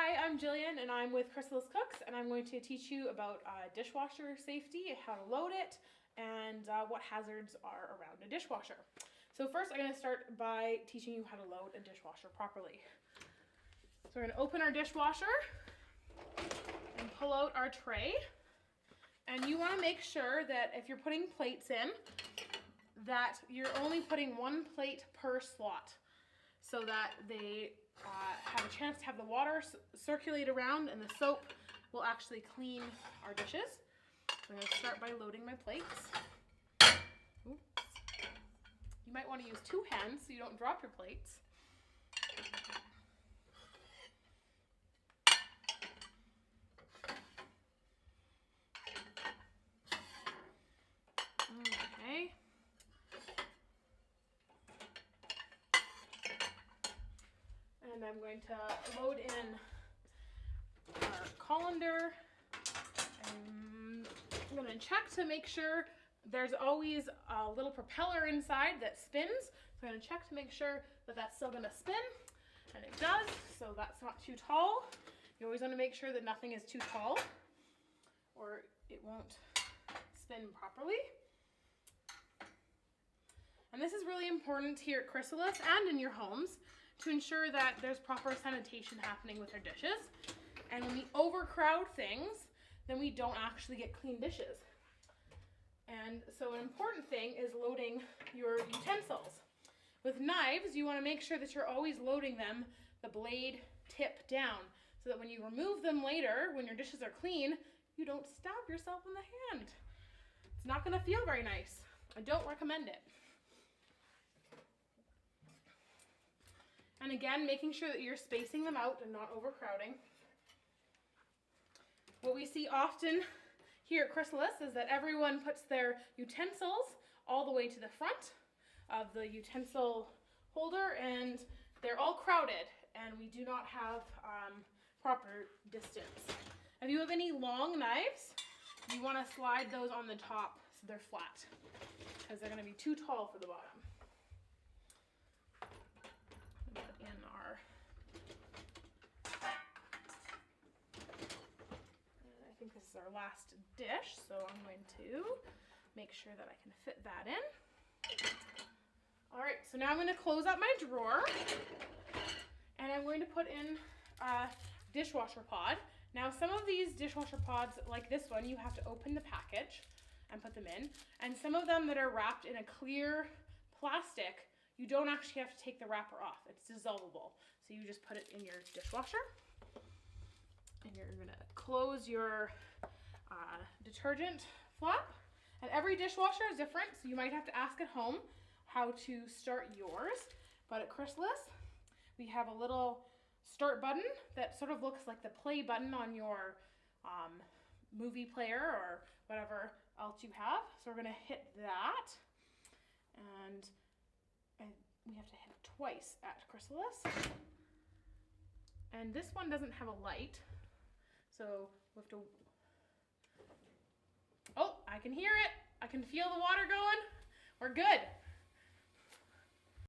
Hi, I'm Jillian and I'm with Chrysalis Cooks, and I'm going to teach you about dishwasher safety, how to load it, and what hazards are around a dishwasher. So first I'm going to start by teaching you how to load a dishwasher properly. So we're going to open our dishwasher and pull out our tray, and you want to make sure that if you're putting plates in, that you're only putting one plate per slot so that they have a chance to have the water circulate around and the soap will actually clean our dishes. So I'm going to start by loading my plates. Oops. You might want to use two hands so you don't drop your plates. Okay. And I'm going to load in our colander. I'm going to check to make sure there's always a little propeller inside that spins. So I'm going to check to make sure that that's still going to spin, and it does, so that's not too tall. You always want to make sure that nothing is too tall or it won't spin properly. And this is really important here at Chrysalis and in your homes, to ensure that there's proper sanitation happening with our dishes. And when we overcrowd things, then we don't actually get clean dishes. And so an important thing is loading your utensils. With knives, you want to make sure that you're always loading them the blade tip down, so that when you remove them later, when your dishes are clean, you don't stab yourself in the hand. It's not going to feel very nice. I don't recommend it. And again, making sure that you're spacing them out and not overcrowding. What we see often here at Chrysalis is that everyone puts their utensils all the way to the front of the utensil holder, and they're all crowded, and we do not have proper distance. If you have any long knives, you want to slide those on the top so they're flat, because they're going to be too tall for the bottom. I think this is our last dish, so I'm going to make sure that I can fit that in. All right, so now I'm going to close up my drawer, and I'm going to put in a dishwasher pod. Now, some of these dishwasher pods, like this one, you have to open the package and put them in, and some of them that are wrapped in a clear plastic, you don't actually have to take the wrapper off. It's dissolvable. So you just put it in your dishwasher, and you're going to close your detergent flap. And every dishwasher is different, so you might have to ask at home how to start yours. But at Chrysalis, we have a little start button that sort of looks like the play button on your movie player or whatever else you have. So we're going to hit that, and we have to hit it twice at Chrysalis. And this one doesn't have a light, so we have to... Oh, I can hear it. I can feel the water going. We're good.